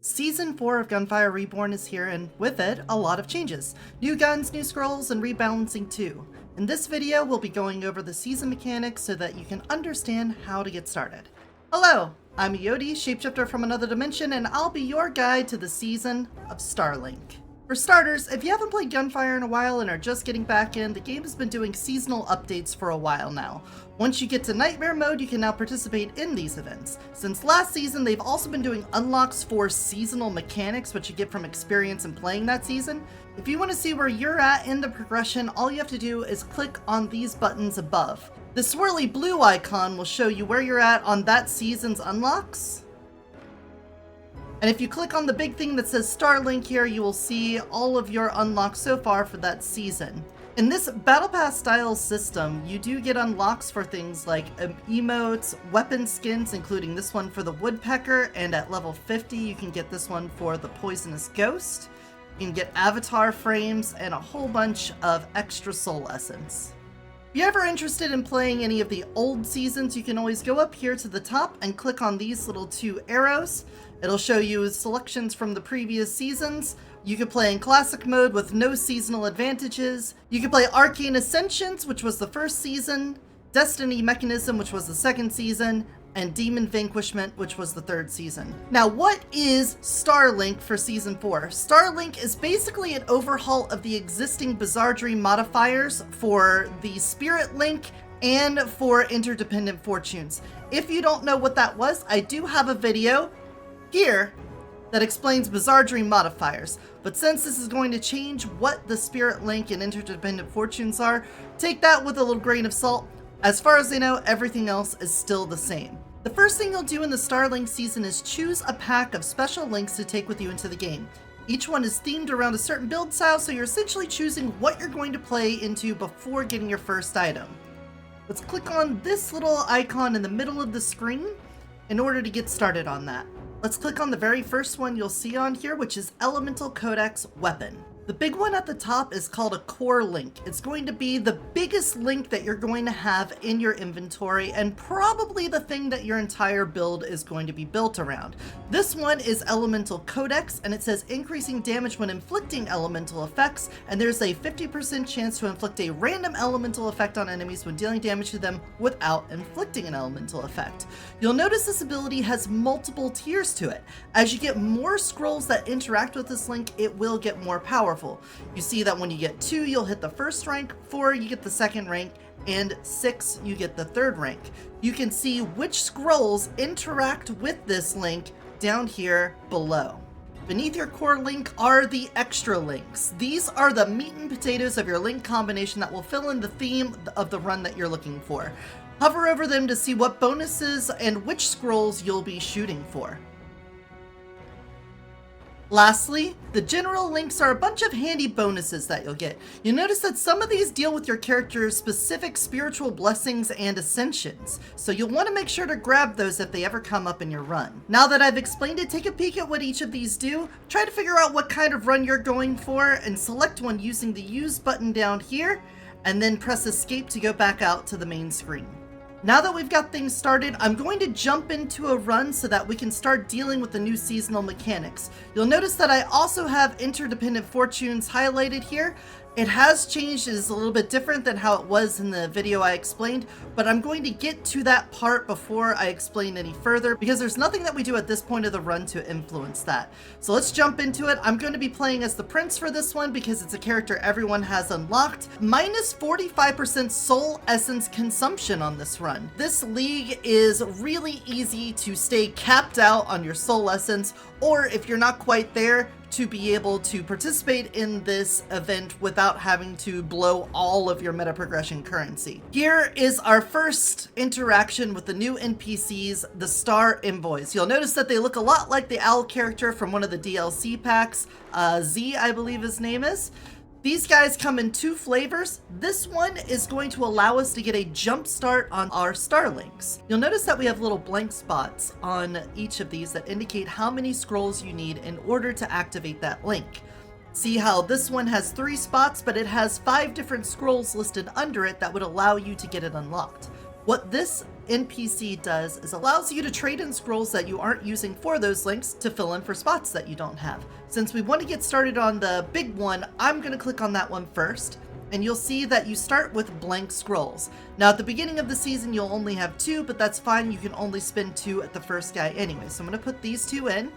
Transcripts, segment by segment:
Season 4 of Gunfire Reborn is here, and with it, a lot of changes. New guns, new scrolls, and rebalancing too. In this video, we'll be going over the season mechanics so that you can understand how to get started. Hello, I'm Eotidiss, Shapeshifter from another dimension, and I'll be your guide to the season of Starlink. For starters, if you haven't played Gunfire in a while and are just getting back in, the game has been doing seasonal updates for a while now. Once you get to Nightmare mode, you can now participate in these events. Since last season, they've also been doing unlocks for seasonal mechanics, which you get from experience in playing that season. If you want to see where you're at in the progression, all you have to do is click on these buttons above. The swirly blue icon will show you where you're at on that season's unlocks. And if you click on the big thing that says Starlink here, you will see all of your unlocks so far for that season. In this Battle Pass style system, you do get unlocks for things like emotes, weapon skins, including this one for the Woodpecker, and at level 50 you can get this one for the Poisonous Ghost. You can get avatar frames and a whole bunch of extra soul essence. If you're ever interested in playing any of the old seasons, you can always go up here to the top and click on these little two arrows. It'll show you selections from the previous seasons. You can play in classic mode with no seasonal advantages. You can play Arcane Ascensions, which was the first season, Destiny Mechanism, which was the second season, and Demon Vanquishment, which was the third season. Now, what is Starlink for Season 4? Starlink is basically an overhaul of the existing Bizarre Dream modifiers for the Spirit Link and for Interdependent Fortunes. If you don't know what that was, I do have a video here that explains Bizarre Dream modifiers, but since this is going to change what the Spirit Link and Interdependent Fortunes are, take that with a little grain of salt. As far as I know, everything else is still the same. The first thing you'll do in the Starlink season is choose a pack of special links to take with you into the game. Each one is themed around a certain build style, so you're essentially choosing what you're going to play into before getting your first item. Let's click on this little icon in the middle of the screen in order to get started on that. Let's click on the very first one you'll see on here, which is Elemental Codex Weapon. The big one at the top is called a core link. It's going to be the biggest link that you're going to have in your inventory and probably the thing that your entire build is going to be built around. This one is Elemental Codex, and it says increasing damage when inflicting elemental effects, and there's a 50% chance to inflict a random elemental effect on enemies when dealing damage to them without inflicting an elemental effect. You'll notice this ability has multiple tiers to it. As you get more scrolls that interact with this link, it will get more powerful. You see that when you get 2, you'll hit the first rank, 4, you get the second rank, and 6, you get the third rank. You can see which scrolls interact with this link down here below. Beneath your core link are the extra links. These are the meat and potatoes of your link combination that will fill in the theme of the run that you're looking for. Hover over them to see what bonuses and which scrolls you'll be shooting for. Lastly, the general links are a bunch of handy bonuses that you'll get. You'll notice that some of these deal with your character's specific spiritual blessings and ascensions, so you'll want to make sure to grab those if they ever come up in your run. Now that I've explained it, take a peek at what each of these do, try to figure out what kind of run you're going for, and select one using the Use button down here, and then press Escape to go back out to the main screen. Now that we've got things started, I'm going to jump into a run so that we can start dealing with the new seasonal mechanics. You'll notice that I also have Interdependent Fortunes highlighted here. It has changed, it is a little bit different than how it was in the video I explained, but I'm going to get to that part before I explain any further because there's nothing that we do at this point of the run to influence that. So let's jump into it. I'm going to be playing as the Prince for this one because it's a character everyone has unlocked. Minus 45% soul essence consumption on this run. This league is really easy to stay capped out on your soul essence, or if you're not quite there, to be able to participate in this event without having to blow all of your meta progression currency. Here is our first interaction with the new NPCs, the Star Envoys. You'll notice that they look a lot like the owl character from one of the DLC packs. Z, I believe his name is. These guys come in 2 flavors. This one is going to allow us to get a jump start on our Starlinks. You'll notice that we have little blank spots on each of these that indicate how many scrolls you need in order to activate that link. See how this one has 3 spots, but it has 5 different scrolls listed under it that would allow you to get it unlocked. What this NPC does is allows you to trade in scrolls that you aren't using for those links to fill in for spots that you don't have. Since we want to get started on the big one, I'm going to click on that one first. And you'll see that you start with blank scrolls. Now at the beginning of the season, you'll only have 2, but that's fine. You can only spend 2 at the first guy anyway. So I'm going to put these 2 in.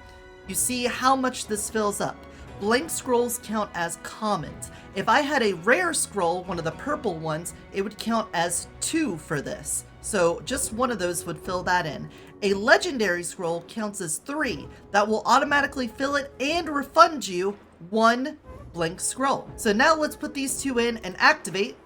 You see how much this fills up. Blank scrolls count as commons. If I had a rare scroll, one of the purple ones, it would count as 2 for this. So just one of those would fill that in. A legendary scroll counts as 3. That will automatically fill it and refund you 1 blank scroll. So now let's put these 2 in and activate,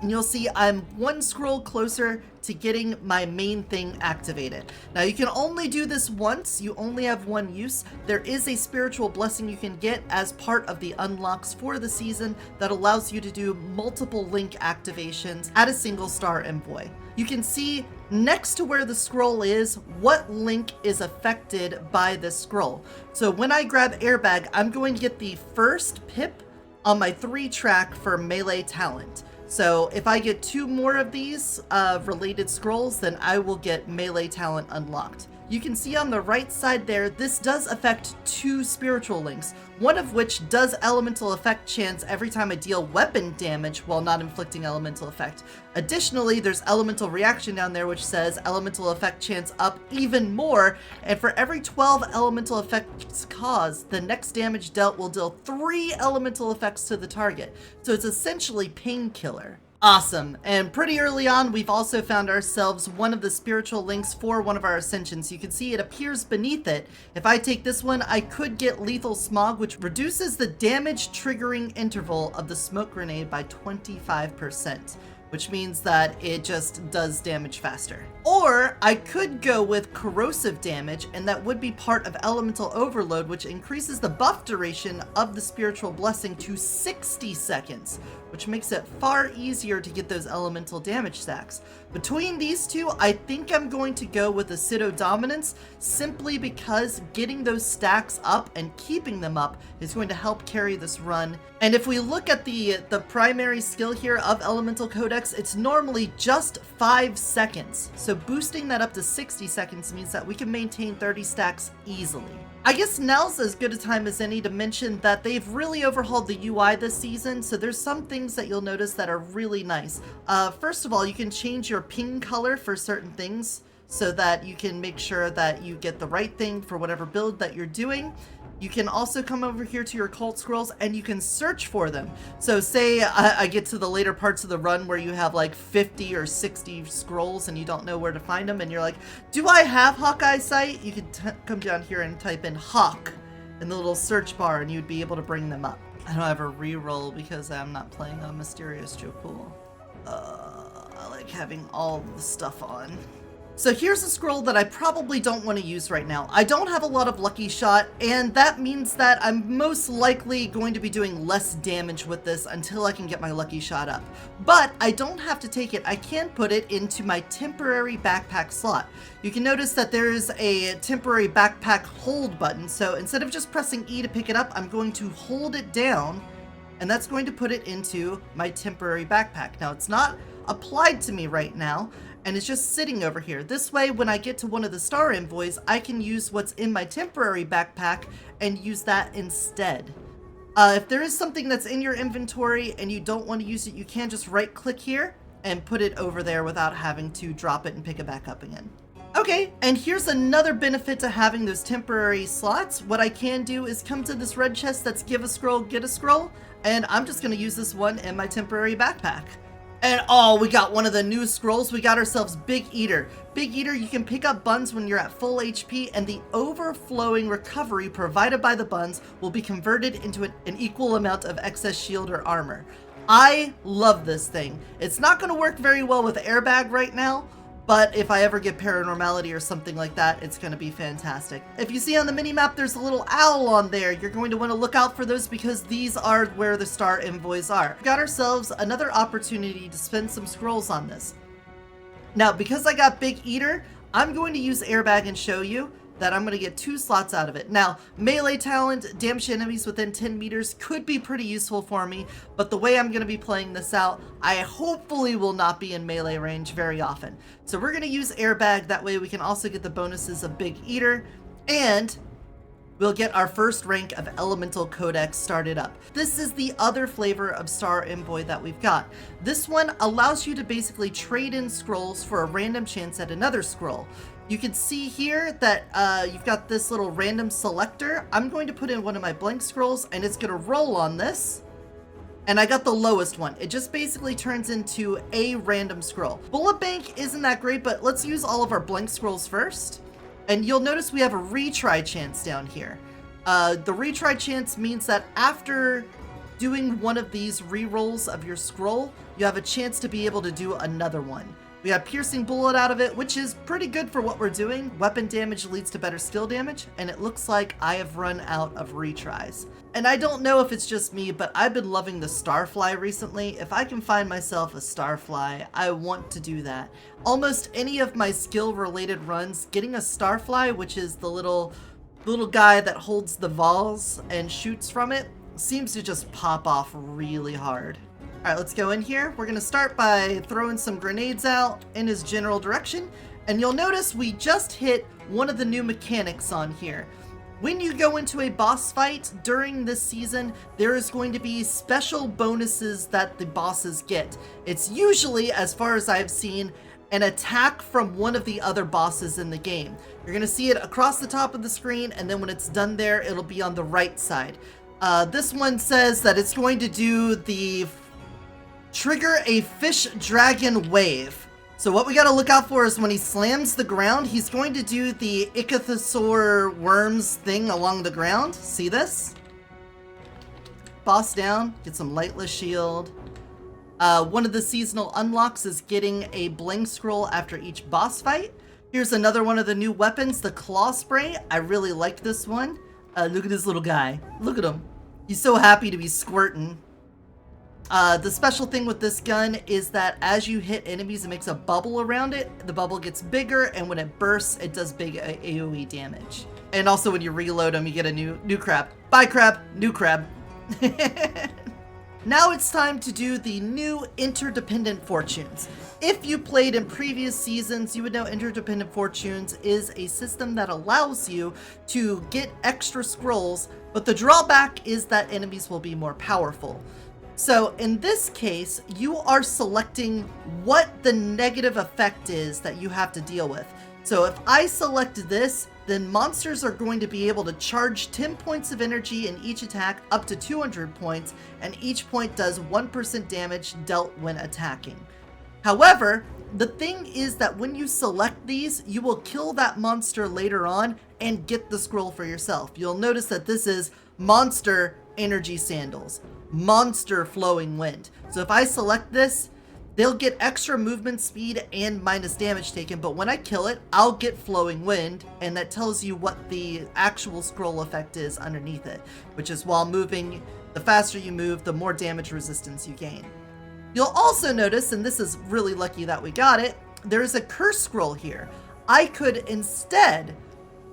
and you'll see I'm 1 scroll closer to getting my main thing activated. Now you can only do this once, you only have 1 use. There is a spiritual blessing you can get as part of the unlocks for the season that allows you to do multiple link activations at a single star envoy. You can see next to where the scroll is what link is affected by this scroll. So when I grab airbag, I'm going to get the first pip on my 3-track for melee talent. So if I get 2 more of these related scrolls, then I will get melee talent unlocked. You can see on the right side there, this does affect 2 spiritual links, one of which does elemental effect chance every time I deal weapon damage while not inflicting elemental effect. Additionally, there's elemental reaction down there which says elemental effect chance up even more, and for every 12 elemental effects caused, the next damage dealt will deal 3 elemental effects to the target. So it's essentially painkiller. Awesome. And pretty early on, we've also found ourselves one of the spiritual links for one of our ascensions. You can see it appears beneath it. If I take this one, I could get lethal smog, which reduces the damage triggering interval of the smoke grenade by 25%. Which means that it just does damage faster. Or I could go with corrosive damage, and that would be part of elemental overload, which increases the buff duration of the spiritual blessing to 60 seconds, which makes it far easier to get those elemental damage stacks. Between these 2, I think I'm going to go with Acido Dominance, simply because getting those stacks up and keeping them up is going to help carry this run. And if we look at the primary skill here of Elemental Codex, it's normally just 5 seconds. So boosting that up to 60 seconds means that we can maintain 30 stacks easily. I guess now's as good a time as any to mention that they've really overhauled the UI this season, so there's some things that you'll notice that are really nice. First of all, you can change your ping color for certain things so that you can make sure that you get the right thing for whatever build that you're doing. You can also come over here to your cult scrolls and you can search for them. So say I get to the later parts of the run where you have like 50 or 60 scrolls and you don't know where to find them, and you're like, do I have Hawkeye sight? You can come down here and type in Hawk in the little search bar and you'd be able to bring them up. I don't have a reroll because I'm not playing on Mysterious Joe Cool. I like having all the stuff on. So here's a scroll that I probably don't want to use right now. I don't have a lot of Lucky Shot, and that means that I'm most likely going to be doing less damage with this until I can get my Lucky Shot up. But I don't have to take it. I can put it into my temporary backpack slot. You can notice that there is a temporary backpack hold button, so instead of just pressing E to pick it up, I'm going to hold it down, and that's going to put it into my temporary backpack. Now, it's not applied to me right now, and it's just sitting over here. This way, when I get to one of the star envoys, I can use what's in my temporary backpack and use that instead. If there is something that's in your inventory and you don't want to use it, you can just right click here and put it over there without having to drop it and pick it back up again. Okay, and here's another benefit to having those temporary slots. What I can do is come to this red chest that's give a scroll, get a scroll, and I'm just gonna use this one in my temporary backpack. And oh, we got one of the new scrolls. We got ourselves Big Eater. Big Eater, you can pick up buns when you're at full HP, and the overflowing recovery provided by the buns will be converted into an equal amount of excess shield or armor. I love this thing. It's not going to work very well with airbag right now, but if I ever get paranormality or something like that, it's going to be fantastic. If you see on the minimap, there's a little owl on there. You're going to want to look out for those because these are where the star envoys are. We got ourselves another opportunity to spend some scrolls on this. Now, because I got Big Eater, I'm going to use airbag and show you that I'm going to get 2 slots out of it. Now, melee talent, damage to enemies within 10 meters could be pretty useful for me, but the way I'm going to be playing this out, I hopefully will not be in melee range very often. So we're going to use airbag, that way we can also get the bonuses of Big Eater, and we'll get our first rank of Elemental Codex started up. This is the other flavor of Star Envoy that we've got. This one allows you to basically trade in scrolls for a random chance at another scroll. You can see here that you've got this little random selector. I'm going to put in one of my blank scrolls and it's going to roll on this. And I got the lowest one. It just basically turns into a random scroll. Bullet Bank isn't that great, but let's use all of our blank scrolls first. And you'll notice we have a retry chance down here. The retry chance means that after doing one of these rerolls of your scroll, you have a chance to be able to do another one. We have Piercing Bullet out of it, which is pretty good for what we're doing. Weapon damage leads to better skill damage, and it looks like I have run out of retries. And I don't know if it's just me, but I've been loving the Starfly recently. If I can find myself a Starfly, I want to do that. Almost any of my skill-related runs, getting a Starfly, which is the little guy that holds the Vols and shoots from it, seems to just pop off really hard. Alright, let's go in here. We're going to start by throwing some grenades out in his general direction. And you'll notice we just hit one of the new mechanics on here. When you go into a boss fight during this season, there is going to be special bonuses that the bosses get. It's usually, as far as I've seen, an attack from one of the other bosses in the game. You're going to see it across the top of the screen, and then when it's done there, it'll be on the right side. This one says that it's going to do the trigger a fish dragon wave. So what we got to look out for is when he slams the ground, he's going to do the ichthyosaur worms thing along the ground. See this? Boss down, get some lightless shield. One of the seasonal unlocks is getting a bling scroll after each boss fight. Here's another one of the new weapons, the Clawspray. I really like this one. Look at this little guy. Look at him. He's so happy to be squirting. The special thing with this gun is that as you hit enemies, it makes a bubble around it. The bubble gets bigger, and when it bursts, it does big AoE damage. And also when you reload them, you get a new crab. Bye crab, new crab. Now it's time to do the new Interdependent Fortunes. If you played in previous seasons, you would know Interdependent Fortunes is a system that allows you to get extra scrolls, but the drawback is that enemies will be more powerful. So in this case, you are selecting what the negative effect is that you have to deal with. So if I select this, then monsters are going to be able to charge 10 points of energy in each attack up to 200 points, and each point does 1% damage dealt when attacking. However, the thing is that when you select these, you will kill that monster later on and get the scroll for yourself. You'll notice that this is Monster Energy Sandals, Monster Flowing Wind. So if I select this, they'll get extra movement speed and minus damage taken, but when I kill it, I'll get Flowing Wind, and that tells you what the actual scroll effect is underneath it, which is while moving, the faster you move, the more damage resistance you gain. You'll also notice, and this is really lucky that we got it, there is a curse scroll here. I could instead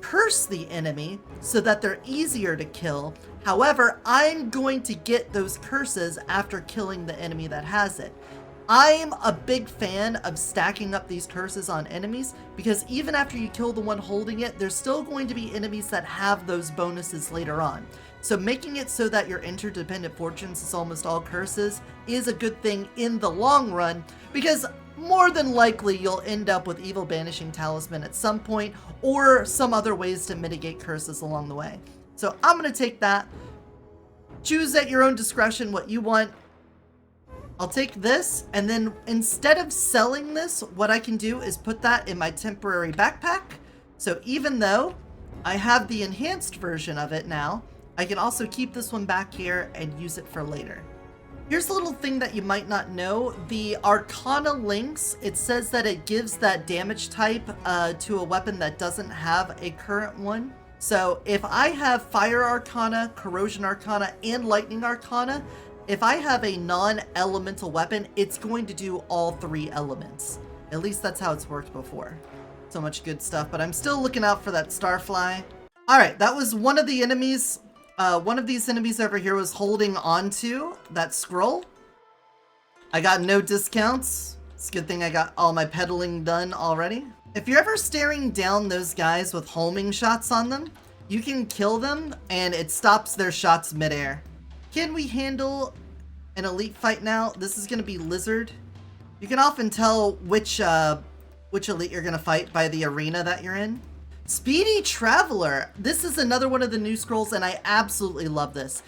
curse the enemy so that they're easier to kill. However, I'm going to get those curses after killing the enemy that has it. I'm a big fan of stacking up these curses on enemies because even after you kill the one holding it, there's still going to be enemies that have those bonuses later on. So making it so that your Interdependent Fortunes is almost all curses is a good thing in the long run, because more than likely you'll end up with Evil Banishing Talisman at some point or some other ways to mitigate curses along the way. So I'm going to take that. Choose at your own discretion what you want. I'll take this, and then instead of selling this, what I can do is put that in my temporary backpack. So even though I have the enhanced version of it now, I can also keep this one back here and use it for later. Here's a little thing that you might not know. The Arcana links, it says that it gives that damage type to a weapon that doesn't have a current one. So if I have Fire Arcana, Corrosion Arcana, and Lightning Arcana, if I have a non-elemental weapon, it's going to do all 3 elements. At least that's how it's worked before. So much good stuff, but I'm still looking out for that Starfly. Alright, that was one of the enemies. One of these enemies over here was holding onto that scroll. I got no discounts. It's a good thing I got all my peddling done already. If you're ever staring down those guys with homing shots on them, you can kill them and it stops their shots midair. Can we handle an elite fight now? This is going to be Lizard. You can often tell which elite you're going to fight by the arena that you're in. Speedy Traveler. This is another one of the new scrolls and I absolutely love this.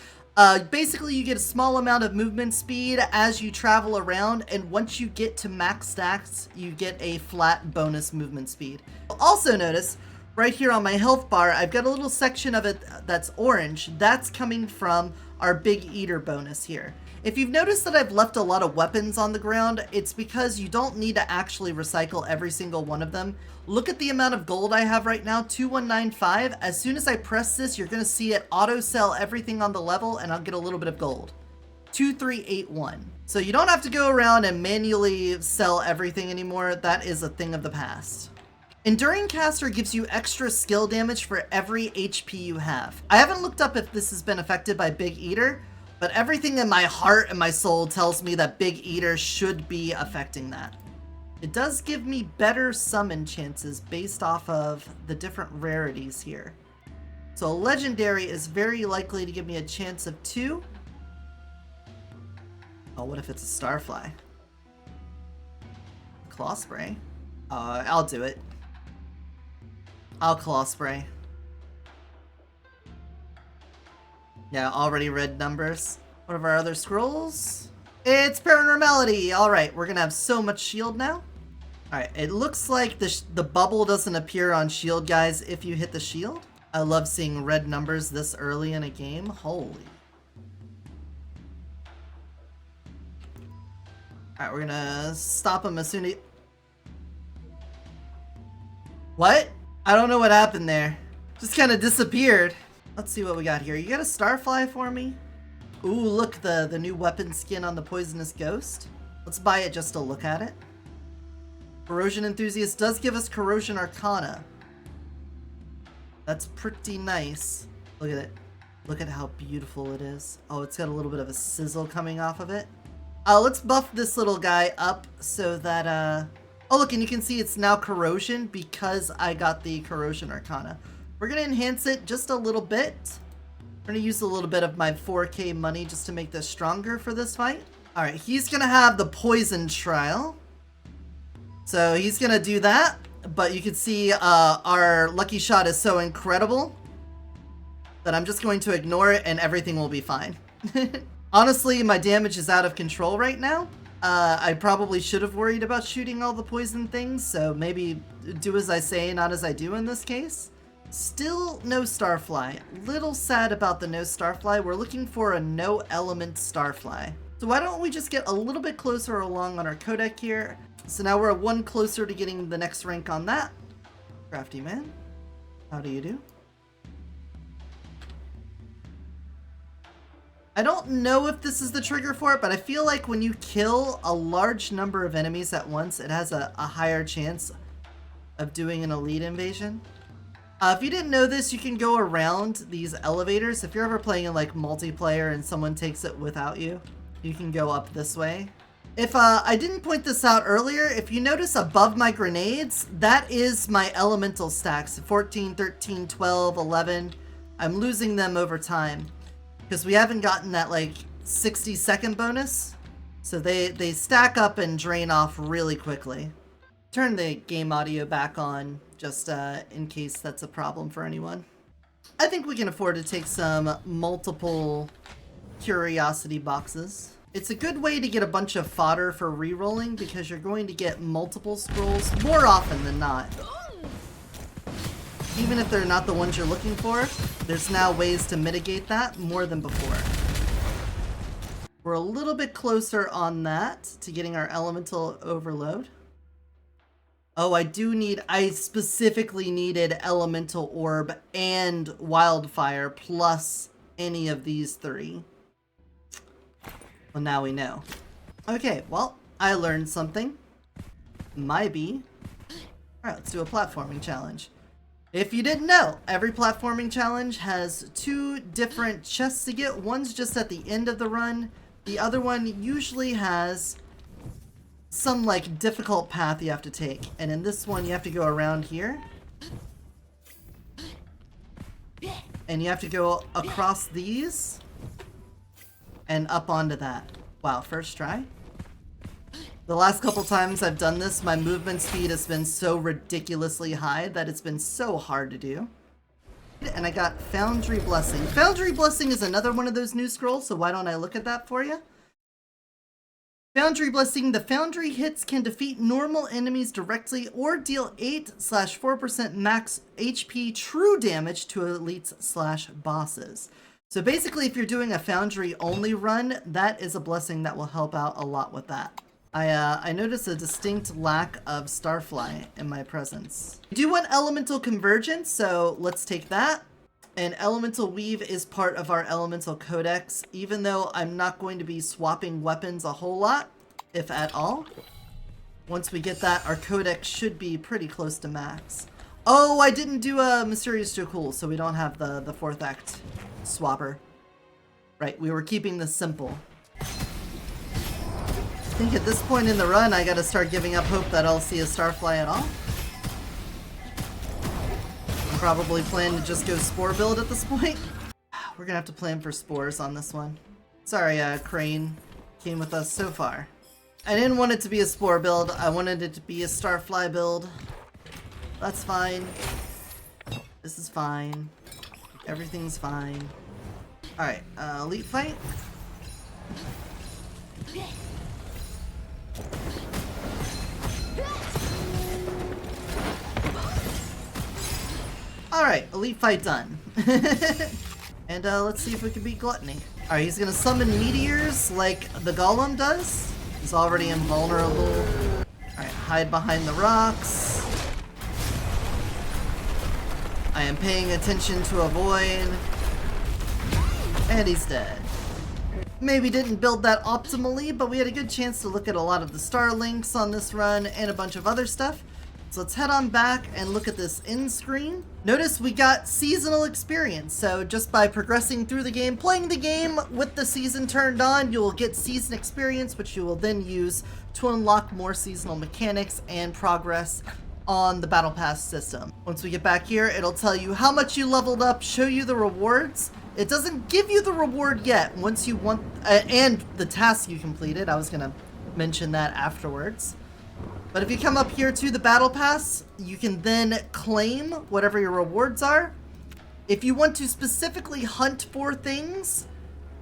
Basically you get a small amount of movement speed as you travel around, and once you get to max stacks, you get a flat bonus movement speed. Also notice, right here on my health bar, I've got a little section of it that's orange. That's coming from our Big Eater bonus here. If you've noticed that I've left a lot of weapons on the ground, it's because you don't need to actually recycle every single one of them. Look at the amount of gold I have right now, 2195. As soon as I press this, you're going to see it auto sell everything on the level and I'll get a little bit of gold. 2381. So you don't have to go around and manually sell everything anymore. That is a thing of the past. Enduring Caster gives you extra skill damage for every HP you have. I haven't looked up if this has been affected by Big Eater, but everything in my heart and my soul tells me that Big Eater should be affecting that. It does give me better summon chances based off of the different rarities here. So a legendary is very likely to give me a chance of 2. Oh, what if it's a Starfly? Clawspray? I'll do it. I'll Clawspray. Yeah, already read numbers. One of our other scrolls. It's Paranormality! Alright, we're gonna have so much shield now. Alright, it looks like the bubble doesn't appear on shield guys if you hit the shield. I love seeing red numbers this early in a game. Holy. Alright, we're gonna stop him as soon as... What? I don't know what happened there. Just kind of disappeared. Let's see what we got here. You got a Starfly for me? Ooh, look, the new weapon skin on the Poisonous Ghost. Let's buy it just to look at it. Corrosion Enthusiast does give us Corrosion Arcana. That's pretty nice. Look at it. Look at how beautiful it is. Oh, it's got a little bit of a sizzle coming off of it. Let's buff this little guy up so that, oh, look, and you can see it's now Corrosion because I got the Corrosion Arcana. We're going to enhance it just a little bit. We're going to use a little bit of my 4K money just to make this stronger for this fight. Alright, he's going to have the Poison Trial. So he's going to do that. But you can see our lucky shot is so incredible that I'm just going to ignore it and everything will be fine. Honestly, my damage is out of control right now. I probably should have worried about shooting all the poison things, so maybe do as I say, not as I do in this case. Still no Starfly. Little sad about the no Starfly. We're looking for a no element Starfly. So why don't we just get a little bit closer along on our codec here. So now we're one closer to getting the next rank on that. Crafty man, how do you do? I don't know if this is the trigger for it, but I feel like when you kill a large number of enemies at once, it has a higher chance of doing an elite invasion. If you didn't know this, you can go around these elevators. If you're ever playing in like multiplayer and someone takes it without you, you can go up this way. If I didn't point this out earlier, if you notice above my grenades, that is my elemental stacks. 14, 13, 12, 11. I'm losing them over time because we haven't gotten that like 60-second bonus. So they stack up and drain off really quickly. Turn the game audio back on just in case that's a problem for anyone. I think we can afford to take some multiple curiosity boxes. It's a good way to get a bunch of fodder for re-rolling because you're going to get multiple scrolls more often than not. Even if they're not the ones you're looking for, there's now ways to mitigate that more than before. We're a little bit closer on that to getting our elemental overload. Oh, I specifically needed Elemental Orb and Wildfire plus any of these three. Well, now we know. Okay, well, I learned something. Maybe Alright, let's do a platforming challenge. If you didn't know, every platforming challenge has 2 different chests to get. One's just at the end of the run. The other one usually has some like difficult path you have to take. And in this one you have to go around here. And you have to go across these and up onto that. Wow, first try. The last couple times I've done this, my movement speed has been so ridiculously high that it's been so hard to do. And I got Foundry Blessing. Foundry Blessing is another one of those new scrolls, so why don't I look at that for you? Foundry Blessing. The Foundry hits can defeat normal enemies directly or deal 8/4% max HP true damage to elites/bosses. So basically, if you're doing a Foundry only run, that is a blessing that will help out a lot with that. I noticed a distinct lack of Starfly in my presence. We do want Elemental Convergence, so let's take that. And Elemental Weave is part of our Elemental Codex, even though I'm not going to be swapping weapons a whole lot, if at all. Once we get that, our Codex should be pretty close to max. Oh, I didn't do a Mysterious Dracul, so we don't have the 4th act swapper. Right, we were keeping this simple. I think at this point in the run, I gotta start giving up hope that I'll see a Starfly at all. I'm probably planning to just go Spore build at this point. We're gonna have to plan for Spores on this one. Sorry, Crane came with us so far. I didn't want it to be a Spore build. I wanted it to be a Starfly build. That's fine. This is fine. Everything's fine. Alright, Elite Fight. Alright, Elite Fight done. And let's see if we can beat Gluttony. Alright, he's gonna summon meteors like the Golem does. He's already invulnerable. Alright, hide behind the rocks. I am paying attention to avoid. And he's dead. Maybe didn't build that optimally, but we had a good chance to look at a lot of the star links on this run and a bunch of other stuff. So let's head on back and look at this end screen. Notice we got seasonal experience. So just by progressing through the game, playing the game with the season turned on, you will get season experience, which you will then use to unlock more seasonal mechanics and progress on the Battle Pass system. Once we get back here, it'll tell you how much you leveled up, show you the rewards. It doesn't give you the reward yet once you want, and the task you completed. I was gonna mention that afterwards. But if you come up here to the Battle Pass, you can then claim whatever your rewards are. If you want to specifically hunt for things,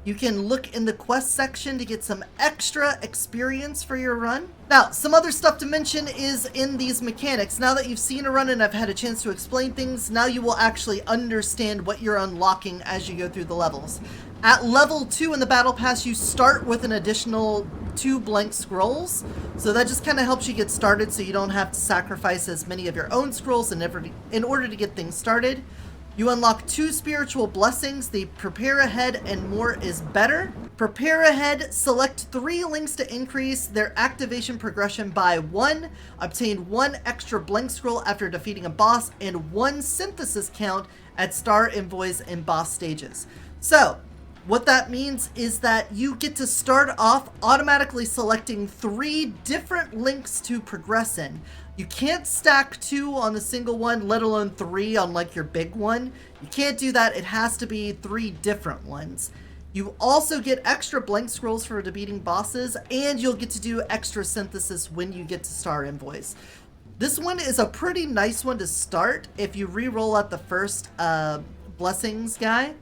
you can look in the quest section to get some extra experience for your run. Now, some other stuff to mention is in these mechanics. Now that you've seen a run and I've had a chance to explain things, now you will actually understand what you're unlocking as you go through the levels. At level 2 in the Battle Pass, you start with an additional 2 blank scrolls. So that just kind of helps you get started so you don't have to sacrifice as many of your own scrolls in order to get things started. You unlock 2 spiritual blessings, the Prepare Ahead and More is Better. Prepare Ahead, select 3 links to increase their activation progression by 1, obtain 1 extra blank scroll after defeating a boss, and 1 synthesis count at star envoys and boss stages. So, what that means is that you get to start off automatically selecting 3 different links to progress in. You can't stack 2 on a single one, let alone 3 on like your big one. You can't do that. It has to be 3 different ones. You also get extra blank scrolls for defeating bosses, and you'll get to do extra synthesis when you get to star envoys. This one is a pretty nice one to start. If you re-roll at the first blessings guy,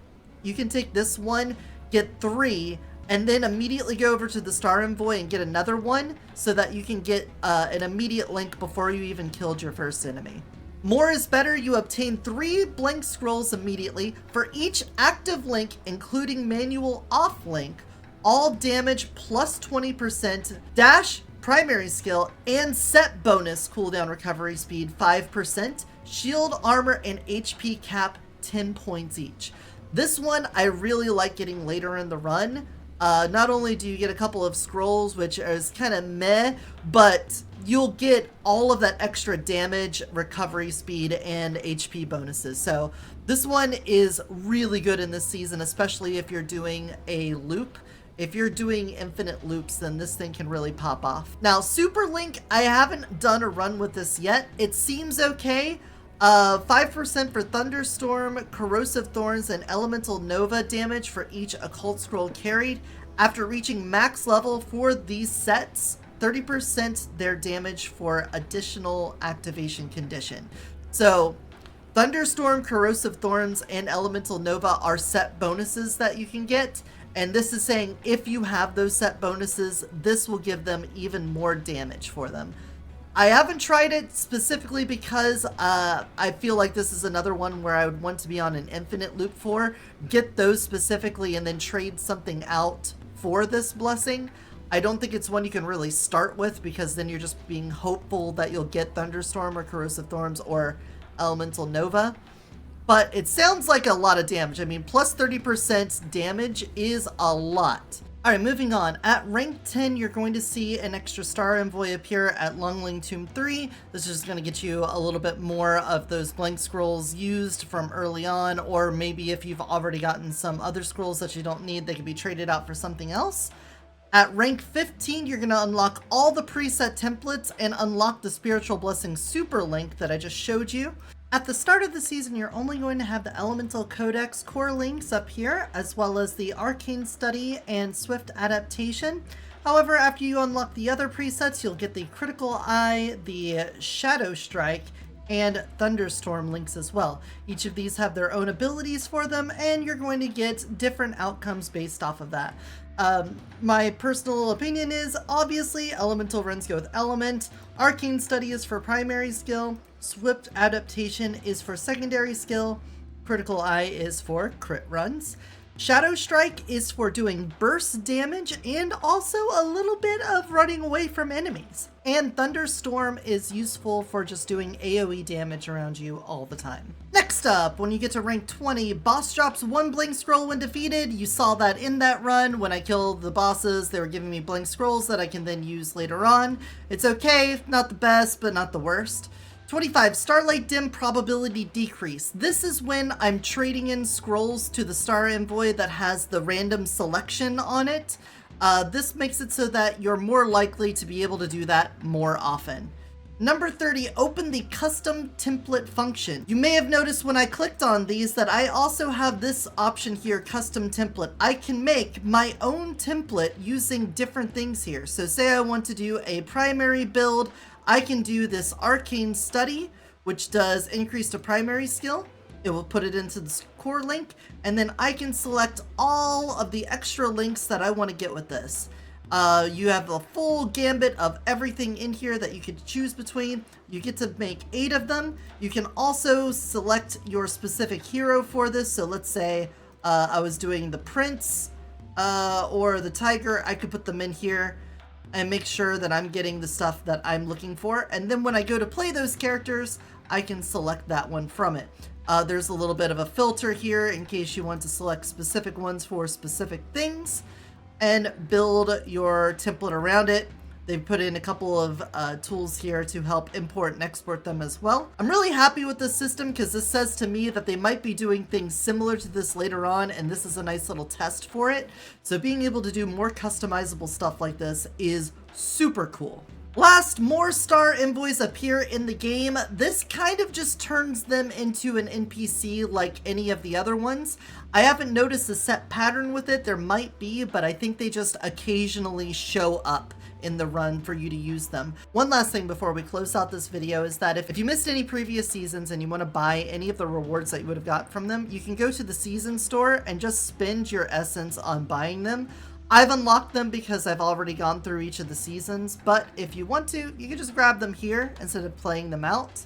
you can take this one, get 3, and then immediately go over to the Star Envoy and get another one so that you can get an immediate link before you even killed your first enemy. More is better. You obtain 3 blank scrolls immediately for each active link, including manual off link, all damage plus 20%, dash, primary skill, and set bonus cooldown recovery speed 5%, shield, armor, and HP cap 10 points each. This one I really like getting later in the run. Not only do you get a couple of scrolls, which is kind of meh, but you'll get all of that extra damage, recovery speed, and HP bonuses. So this one is really good in this season, especially if you're doing a loop. If you're doing infinite loops, then this thing can really pop off. Now, Super Link, I haven't done a run with this yet. It seems okay. 5% for Thunderstorm, Corrosive Thorns, and Elemental Nova damage for each Occult Scroll carried. After reaching max level for these sets, 30% their damage for additional activation condition. So Thunderstorm, Corrosive Thorns, and Elemental Nova are set bonuses that you can get. And this is saying if you have those set bonuses, this will give them even more damage for them. I haven't tried it specifically because I feel like this is another one where I would want to be on an infinite loop for. Get those specifically and then trade something out for this blessing. I don't think it's one you can really start with because then you're just being hopeful that you'll get Thunderstorm or Corrosive Thorns or Elemental Nova. But it sounds like a lot of damage. I mean, plus 30% damage is a lot. All right, moving on. At rank 10, you're going to see an extra star envoy appear at Lungling Tomb 3. This is going to get you a little bit more of those blank scrolls used from early on, or maybe if you've already gotten some other scrolls that you don't need, they can be traded out for something else. At rank 15, you're going to unlock all the preset templates and unlock the Spiritual Blessing Super Link that I just showed you. At the start of the season, you're only going to have the Elemental Codex core links up here, as well as the Arcane Study and Swift Adaptation. However, after you unlock the other presets, you'll get the Critical Eye, the Shadow Strike, and Thunderstorm links as well. Each of these have their own abilities for them, and you're going to get different outcomes based off of that. My personal opinion is, obviously, Elemental runs go with Element, Arcane Study is for primary skill, Swift Adaptation is for secondary skill, Critical Eye is for crit runs, Shadow Strike is for doing burst damage and also a little bit of running away from enemies. And Thunderstorm is useful for just doing AoE damage around you all the time. Next up, when you get to rank 20, boss drops 1 blank scroll when defeated. You saw that in that run. When I killed the bosses, they were giving me blank scrolls that I can then use later on. It's okay, not the best, but not the worst. 25, Starlight Dim Probability Decrease. This is when I'm trading in scrolls to the Star Envoy that has the random selection on it. This makes it so that you're more likely to be able to do that more often. Number 30, open the custom template function. You may have noticed when I clicked on these that I also have this option here, custom template. I can make my own template using different things here. So say I want to do a primary build, I can do this Arcane Study, which does increase to primary skill. It will put it into the core link, and then I can select all of the extra links that I want to get with this. You have a full gambit of everything in here that you could choose between. You get to make 8 of them. You can also select your specific hero for this. So let's say I was doing the Prince or the Tiger. I could put them in here and make sure that I'm getting the stuff that I'm looking for. And then when I go to play those characters, I can select that one from it. There's a little bit of a filter here in case you want to select specific ones for specific things and build your template around it. They've put in a couple of tools here to help import and export them as well. I'm really happy with this system because this says to me that they might be doing things similar to this later on, and this is a nice little test for it. So being able to do more customizable stuff like this is super cool. Last, more star envoys appear in the game. This kind of just turns them into an NPC like any of the other ones. I haven't noticed a set pattern with it. There might be, but I think they just occasionally show up in the run for you to use them. One last thing before we close out this video is that if you missed any previous seasons and you want to buy any of the rewards that you would have got from them, you can go to the season store and just spend your essence on buying them. I've unlocked them because I've already gone through each of the seasons, but if you want to, you can just grab them here instead of playing them out.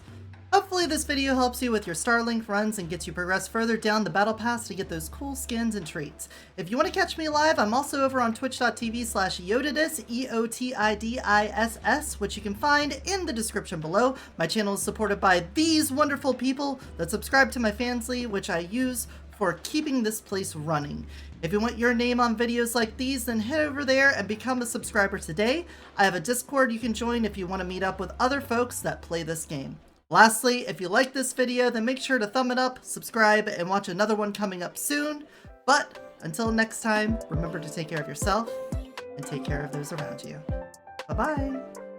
Hopefully this video helps you with your Starlink runs and gets you progress further down the battle pass to get those cool skins and treats. If you want to catch me live, I'm also over on twitch.tv/Eotidiss, EOTIDISS, which you can find in the description below. My channel is supported by these wonderful people that subscribe to my Fansly, which I use for keeping this place running. If you want your name on videos like these, then head over there and become a subscriber today. I have a Discord you can join if you want to meet up with other folks that play this game. Lastly, if you like this video, then make sure to thumb it up, subscribe, and watch another one coming up soon. But until next time, remember to take care of yourself and take care of those around you. Bye-bye.